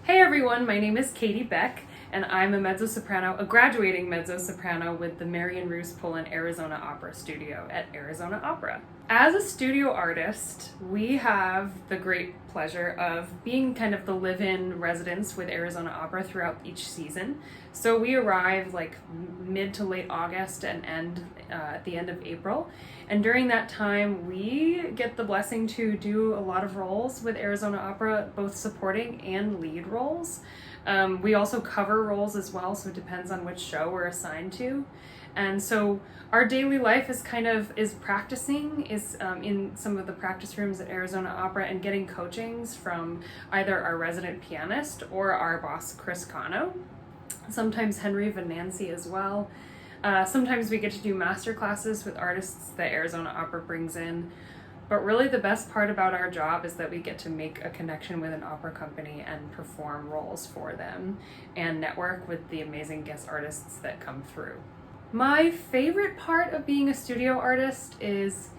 Hey everyone, my name is Katherine Beck, and I'm a mezzo-soprano, a graduating mezzo-soprano with the Marion Roose Pullin Arizona Opera Studio at Arizona Opera. As a studio artist, we have the great pleasure of being kind of the live-in residents with Arizona Opera throughout each season. So we arrive like mid to late August and end at the end of April. And during that time, we get the blessing to do a lot of roles with Arizona Opera, both supporting and lead roles. We also cover roles as well, so it depends on which show we're assigned to. And so our daily life is practicing, in some of the practice rooms at Arizona Opera and getting coachings from either our resident pianist or our boss, Chris Cano. Sometimes Henry Venanzi as well. Sometimes we get to do master classes with artists that Arizona Opera brings in. But really the best part about our job is that we get to make a connection with an opera company and perform roles for them and network with the amazing guest artists that come through. My favorite part of being a studio artist is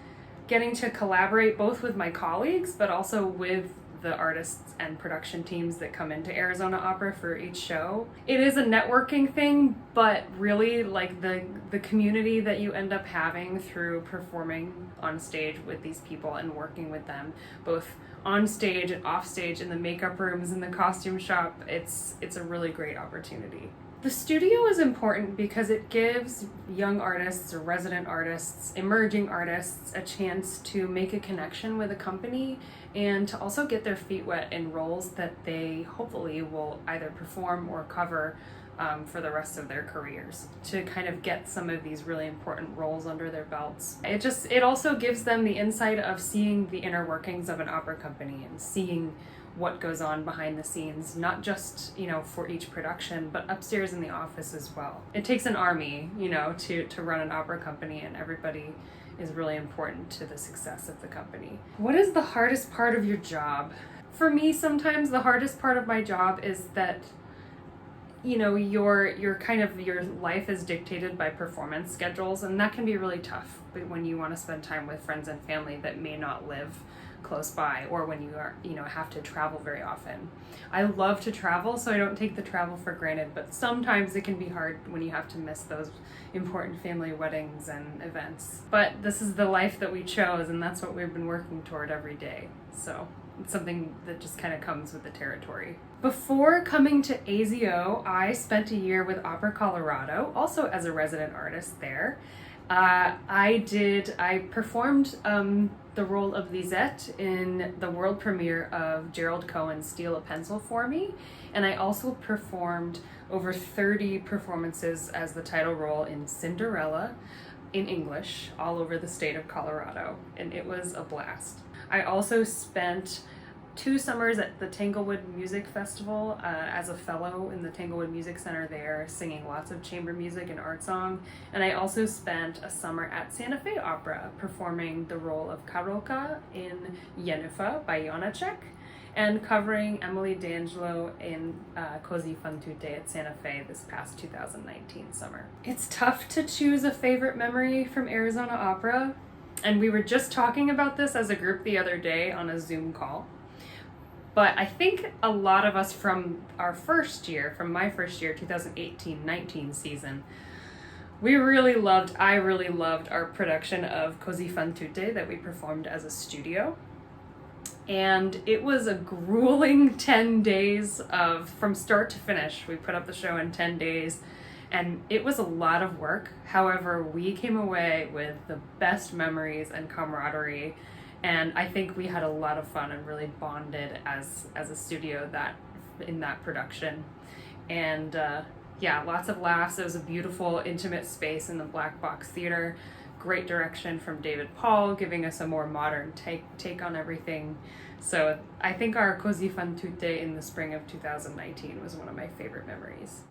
getting to collaborate both with my colleagues but also with the artists and production teams that come into Arizona Opera for each show. It is a networking thing, but really like the community that you end up having through performing on stage with these people and working with them, both on stage and off stage, in the makeup rooms, in the costume shop, it's a really great opportunity. The studio is important because it gives young artists or resident artists, emerging artists, a chance to make a connection with a company and to also get their feet wet in roles that they hopefully will either perform or cover for the rest of their careers, to kind of get some of these really important roles under their belts. It also gives them the insight of seeing the inner workings of an opera company and seeing what goes on behind the scenes, not just, for each production, but upstairs in the office as well. It takes an army, to run an opera company, and everybody is really important to the success of the company. What is the hardest part of your job? For me, sometimes the hardest part of my job is that your life is dictated by performance schedules, and that can be really tough when you want to spend time with friends and family that may not live close by, or when you are have to travel very often. I love to travel, so I don't take the travel for granted, but sometimes it can be hard when you have to miss those important family weddings and events. But this is the life that we chose, and that's what we've been working toward every day. So it's something that just kind of comes with the territory. Before coming to AZO, I spent a year with Opera Colorado, also as a resident artist there. I performed the role of Lisette in the world premiere of Gerald Cohen's Steal a Pencil for Me, and I also performed over 30 performances as the title role in Cinderella in English all over the state of Colorado, and it was a blast. I also spent 2 summers at the Tanglewood Music Festival as a fellow in the Tanglewood Music Center there, singing lots of chamber music and art song. And I also spent a summer at Santa Fe Opera performing the role of Karolka in Jennifer by Janacek and covering Emily D'Angelo in Così fan tutte at Santa Fe this past 2019 summer. It's tough to choose a favorite memory from Arizona Opera, and we were just talking about this as a group the other day on a Zoom call. But I think a lot of us from my first year, 2018-19 season, I really loved our production of Così fan tutte that we performed as a studio. And it was a grueling 10 days from start to finish. We put up the show in 10 days, and it was a lot of work. However, we came away with the best memories and camaraderie. And I think we had a lot of fun and really bonded as a studio in that production. And lots of laughs. It was a beautiful, intimate space in the Black Box Theater. Great direction from David Paul, giving us a more modern take on everything. So I think our Così fan tutte in the spring of 2019 was one of my favorite memories.